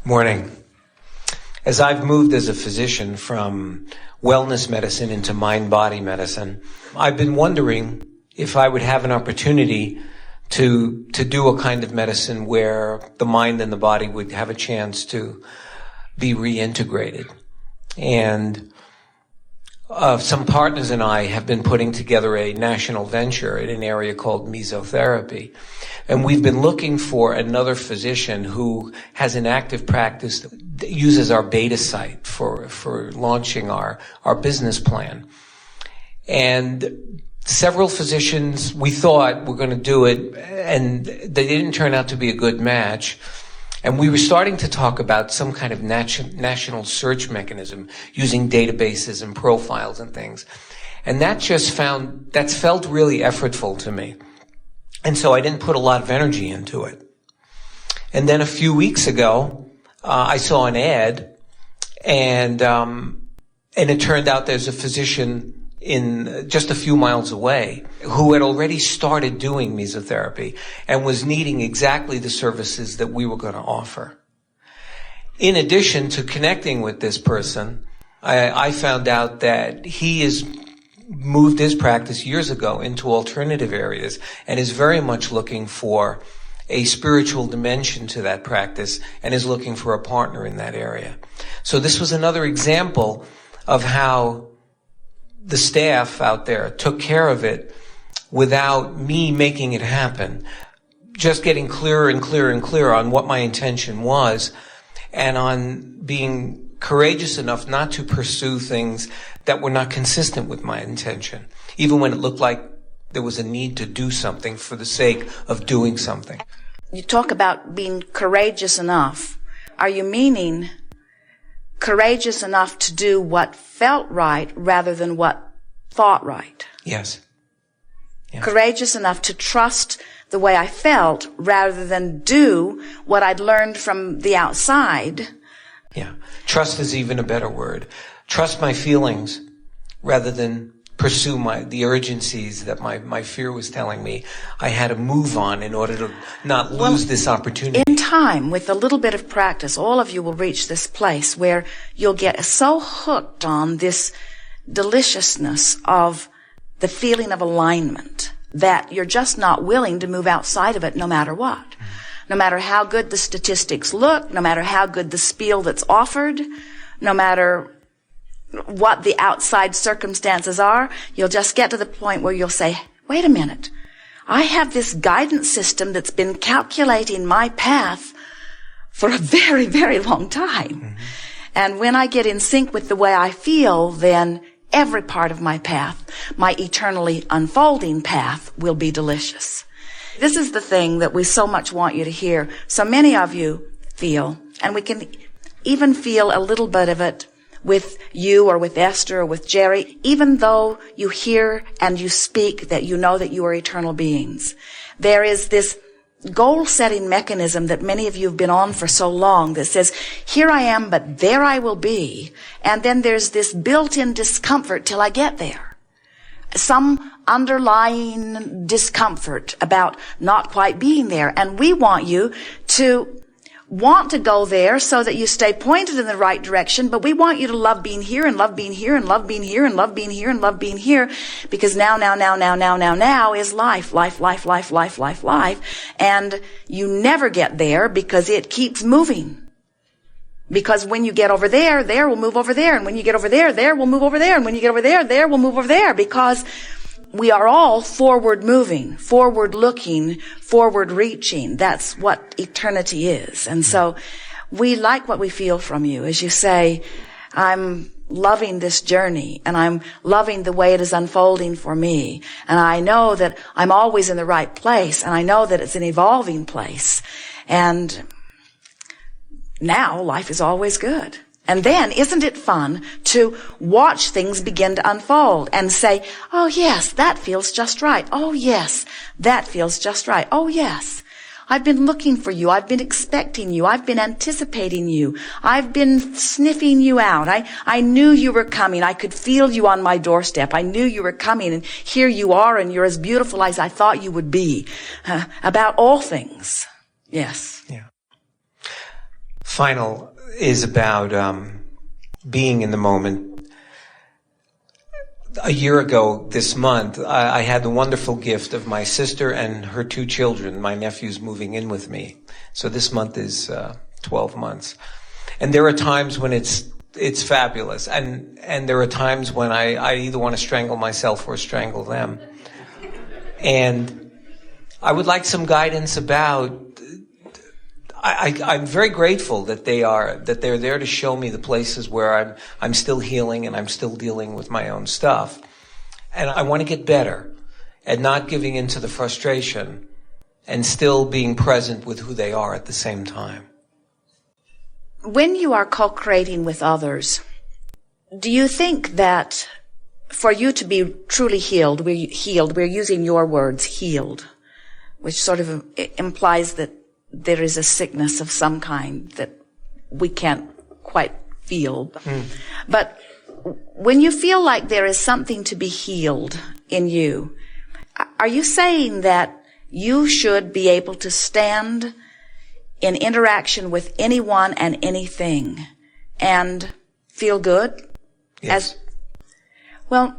Morning. As I've moved as a physician from wellness medicine into mind-body medicine, I've been wondering if I would have an opportunity to do a kind of medicine where the mind and the body would have a chance to be reintegrated. And some partners and I have been putting together a national venture in an area called mesotherapy. And we've been looking for another physician who has an active practice that uses our beta site for launching our business plan. And several physicians, we thought were going to do it, and they didn't turn out to be a good match. And we were starting to talk about some kind of national search mechanism using databases and profiles and things. And that's felt really effortful to me. And so I didn't put a lot of energy into it. And then a few weeks ago, I saw an ad, and it turned out there's a physician in just a few miles away who had already started doing mesotherapy and was needing exactly the services that we were going to offer. In addition to connecting with this person, I found out that he has moved his practice years ago into alternative areas and is very much looking for a spiritual dimension to that practice and is looking for a partner in that area. So this was another example of how the staff out there took care of it without me making it happen, just getting clearer and clearer and clearer on what my intention was and on being courageous enough not to pursue things that were not consistent with my intention, even when it looked like there was a need to do something for the sake of doing something. You talk about being courageous enough. Are you meaning courageous enough to do what felt right rather than what thought right? Yes. Courageous enough to trust the way I felt rather than do what I'd learned from the outside. Yeah. Trust is even a better word. Trust my feelings rather than pursue the urgencies that my fear was telling me I had to move on in order to not lose this opportunity. In time, with a little bit of practice, all of you will reach this place where you'll get so hooked on this deliciousness of the feeling of alignment that you're just not willing to move outside of it no matter what. No matter how good the statistics look, no matter how good the spiel that's offered, no matter what the outside circumstances are, you'll just get to the point where you'll say, wait a minute, I have this guidance system that's been calculating my path for a very, very long time. Mm-hmm. And when I get in sync with the way I feel, then every part of my path, my eternally unfolding path, will be delicious. This is the thing that we so much want you to hear. So many of you feel, and we can even feel a little bit of it with you or with Esther or with Jerry, even though you hear and you speak that you know that you are eternal beings. There is this goal-setting mechanism that many of you have been on for so long that says, here I am, but there I will be. And then there's this built-in discomfort till I get there. Some underlying discomfort about not quite being there. And we want you to want to go there so that you stay pointed in the right direction, but we want you to love being here and love being here and love being here and love being here and love being here, because now is life. And you never get there because it keeps moving. Because when you get over there, there will move over there. And when you get over there, there will move over there. And when you get over there, there will move over there. Because we are all forward moving, forward looking, forward reaching. That's what eternity is. And so we like what we feel from you as you say, I'm loving this journey and I'm loving the way it is unfolding for me. And I know that I'm always in the right place, and I know that it's an evolving place. And now life is always good. And then, isn't it fun to watch things begin to unfold and say, oh yes, that feels just right. Oh yes, that feels just right. Oh yes, I've been looking for you. I've been expecting you. I've been anticipating you. I've been sniffing you out. I knew you were coming. I could feel you on my doorstep. I knew you were coming, and here you are, and you're as beautiful as I thought you would be. About all things. Yes. Yeah. final is about being in the moment. A year ago this month, I had the wonderful gift of my sister and her 2 children, my nephews, moving in with me. So this month is 12 months. And there are times when it's fabulous. And there are times when I either want to strangle myself or strangle them. And I would like some guidance about, I'm very grateful that they're there to show me the places where I'm still healing and I'm still dealing with my own stuff. And I want to get better at not giving into the frustration and still being present with who they are at the same time. When you are co-creating with others, do you think that for you to be truly healed, we're using your words, healed, which sort of implies that there is a sickness of some kind that we can't quite feel. But when you feel like there is something to be healed in you, are you saying that you should be able to stand in interaction with anyone and anything and feel good? Yes. Well,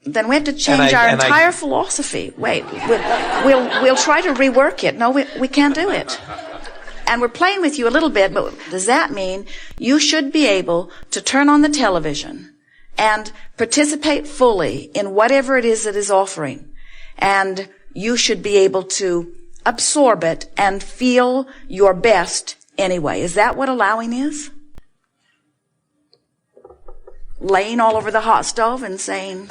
then we have to change our entire philosophy. Wait, we'll try to rework it. No, we can't do it. And we're playing with you a little bit, but does that mean you should be able to turn on the television and participate fully in whatever it is that is offering? And you should be able to absorb it and feel your best anyway. Is that what allowing is? Laying all over the hot stove and saying,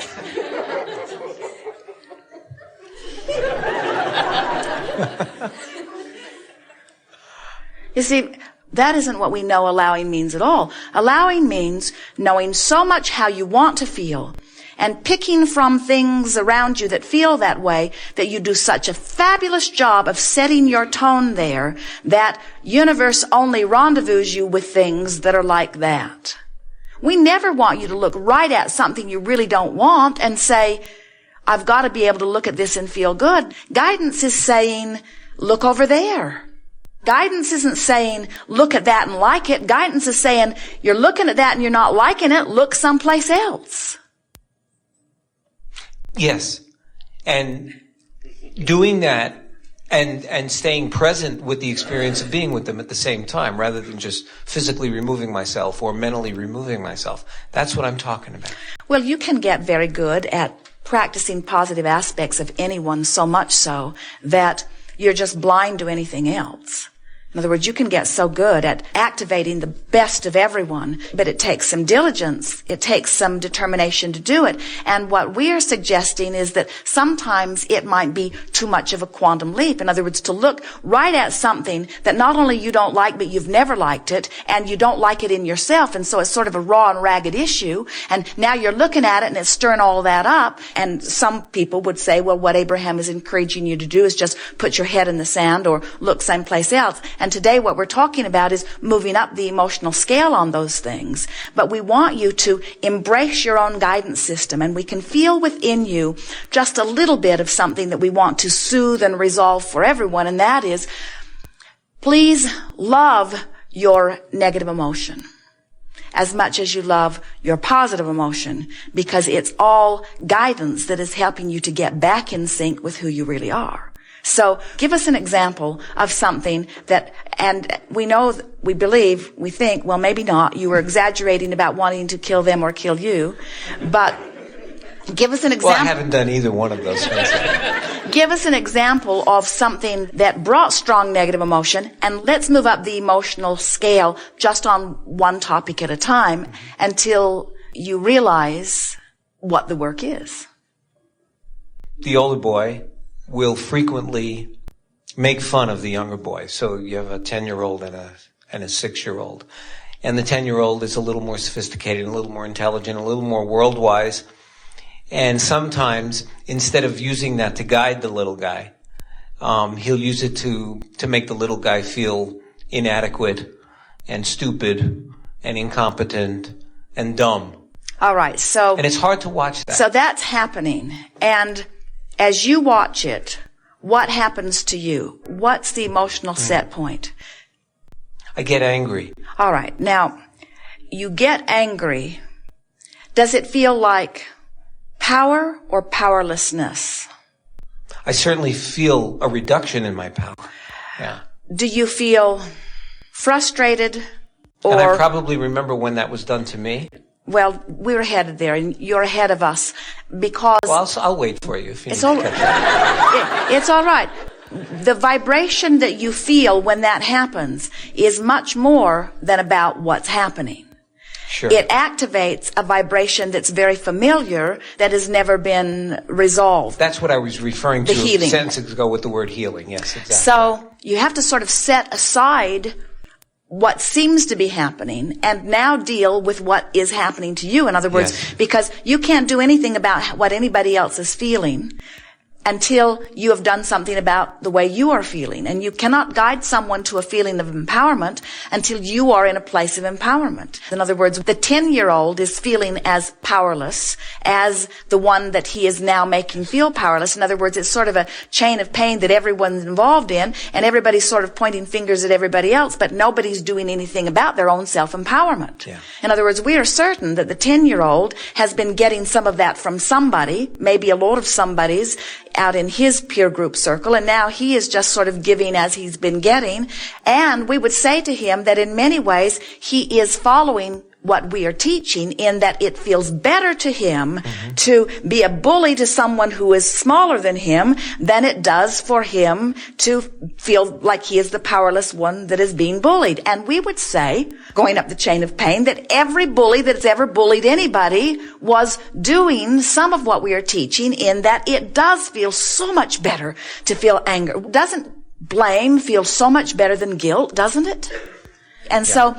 you see, that isn't what we know allowing means at all. Allowing means knowing so much how you want to feel and picking from things around you that feel that way, that you do such a fabulous job of setting your tone there that universe only rendezvous you with things that are like that. We never want you to look right at something you really don't want and say, I've got to be able to look at this and feel good. Guidance is saying, look over there. Guidance isn't saying, look at that and like it. Guidance is saying, you're looking at that and you're not liking it. Look someplace else. Yes. And doing that and staying present with the experience of being with them at the same time, rather than just physically removing myself or mentally removing myself. That's what I'm talking about. Well, you can get very good at practicing positive aspects of anyone, so much so that you're just blind to anything else. In other words, you can get so good at activating the best of everyone, but it takes some diligence. It takes some determination to do it. And what we're suggesting is that sometimes it might be too much of a quantum leap. In other words, to look right at something that not only you don't like, but you've never liked it, and you don't like it in yourself. And so it's sort of a raw and ragged issue. And now you're looking at it and it's stirring all that up. And some people would say, well, what Abraham is encouraging you to do is just put your head in the sand or look someplace else. And today what we're talking about is moving up the emotional scale on those things. But we want you to embrace your own guidance system, and we can feel within you just a little bit of something that we want to soothe and resolve for everyone, and that is, please love your negative emotion as much as you love your positive emotion, because it's all guidance that is helping you to get back in sync with who you really are. So give us an example of something that, and we know, we believe, we think, well, maybe not. You were exaggerating about wanting to kill them or kill you. But give us an example. Well, I haven't done either one of those things. Give us an example of something that brought strong negative emotion, and let's move up the emotional scale just on one topic at a time until you realize what the work is. The older boy will frequently make fun of the younger boy. So you have a 10-year-old and a 6-year-old. And the 10-year-old is a little more sophisticated, a little more intelligent, a little more world-wise. And sometimes, instead of using that to guide the little guy, he'll use it to make the little guy feel inadequate and stupid and incompetent and dumb. All right, so... And it's hard to watch that. So that's happening. And as you watch it, what happens to you? What's the emotional set point? I get angry. All right. Now, you get angry. Does it feel like power or powerlessness? I certainly feel a reduction in my power. Yeah. Do you feel frustrated or... And I probably remember when that was done to me. Well, we're headed there, and you're ahead of us because... Well, I'll wait for you if you need all, to catch up. It's all right. The vibration that you feel when that happens is much more than about what's happening. Sure. It activates a vibration that's very familiar that has never been resolved. That's what I was referring to healing. Sentences ago with the word healing. Yes, exactly. So you have to sort of set aside what seems to be happening and now deal with what is happening to you. In other words, Yes. because you can't do anything about what anybody else is feeling until you have done something about the way you are feeling. And you cannot guide someone to a feeling of empowerment until you are in a place of empowerment. In other words, the 10-year-old is feeling as powerless as the one that he is now making feel powerless. In other words, it's sort of a chain of pain that everyone's involved in, and everybody's sort of pointing fingers at everybody else, but nobody's doing anything about their own self-empowerment. Yeah. In other words, we are certain that the 10-year-old has been getting some of that from somebody, maybe a lot of somebody's, out in his peer group circle, and now he is just sort of giving as he's been getting. And we would say to him that in many ways he is following what we are teaching, in that it feels better to him to be a bully to someone who is smaller than him than it does for him to feel like he is the powerless one that is being bullied. And we would say, going up the chain of pain, that every bully that's ever bullied anybody was doing some of what we are teaching, in that it does feel so much better to feel anger. Doesn't blame feel so much better than guilt, doesn't it? And so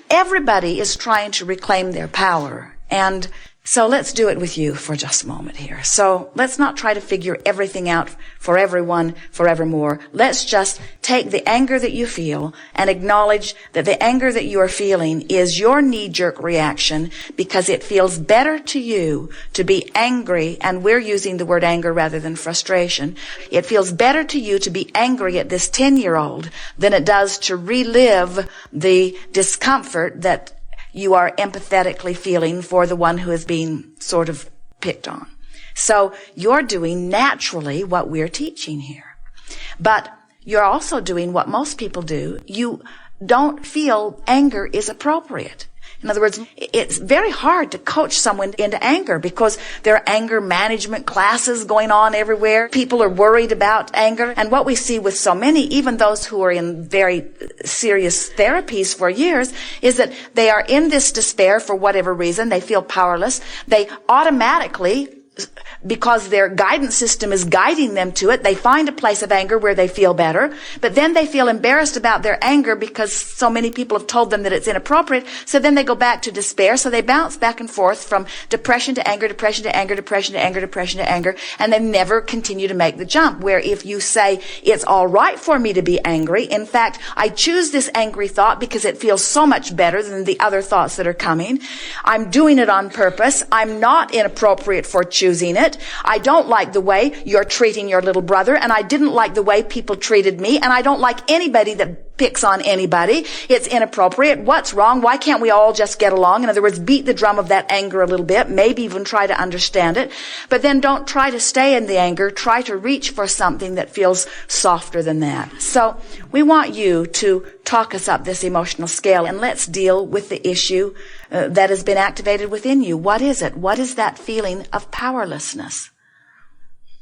everybody is trying to reclaim their power. And so let's do it with you for just a moment here. So let's not try to figure everything out for everyone forevermore. Let's just take the anger that you feel and acknowledge that the anger that you are feeling is your knee-jerk reaction because it feels better to you to be angry, and we're using the word anger rather than frustration. It feels better to you to be angry at this 10-year-old than it does to relive the discomfort that you are empathetically feeling for the one who is being sort of picked on. So you're doing naturally what we're teaching here. But you're also doing what most people do. You don't feel anger is appropriate. In other words, it's very hard to coach someone into anger because there are anger management classes going on everywhere. People are worried about anger. And what we see with so many, even those who are in very serious therapies for years, is that they are in this despair for whatever reason. They feel powerless. They automatically, because their guidance system is guiding them to it, they find a place of anger where they feel better, but then they feel embarrassed about their anger because so many people have told them that it's inappropriate, so then they go back to despair, so they bounce back and forth from depression to anger, depression to anger, depression to anger, depression to anger, and they never continue to make the jump, where if you say, it's all right for me to be angry, in fact, I choose this angry thought because it feels so much better than the other thoughts that are coming, I'm doing it on purpose, I'm not inappropriate for choosing it, I don't like the way you're treating your little brother, and I didn't like the way people treated me, and I don't like anybody that picks on anybody. It's inappropriate. What's wrong? Why can't we all just get along? In other words, beat the drum of that anger a little bit, maybe even try to understand it, but then don't try to stay in the anger. Try to reach for something that feels softer than that. So we want you to talk us up this emotional scale, and let's deal with the issue that has been activated within you. What is it? What is that feeling of powerlessness?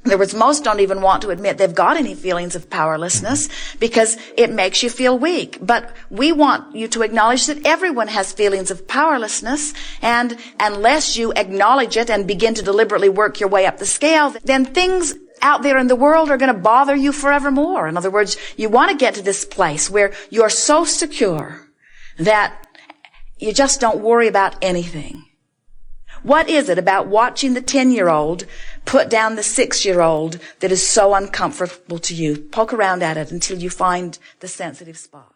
In other words, most don't even want to admit they've got any feelings of powerlessness because it makes you feel weak. But we want you to acknowledge that everyone has feelings of powerlessness, and unless you acknowledge it and begin to deliberately work your way up the scale, then things out there in the world are going to bother you forevermore. In other words, you want to get to this place where you're so secure that you just don't worry about anything. What is it about watching the 10-year-old put down the 6-year-old that is so uncomfortable to you? Poke around at it until you find the sensitive spot.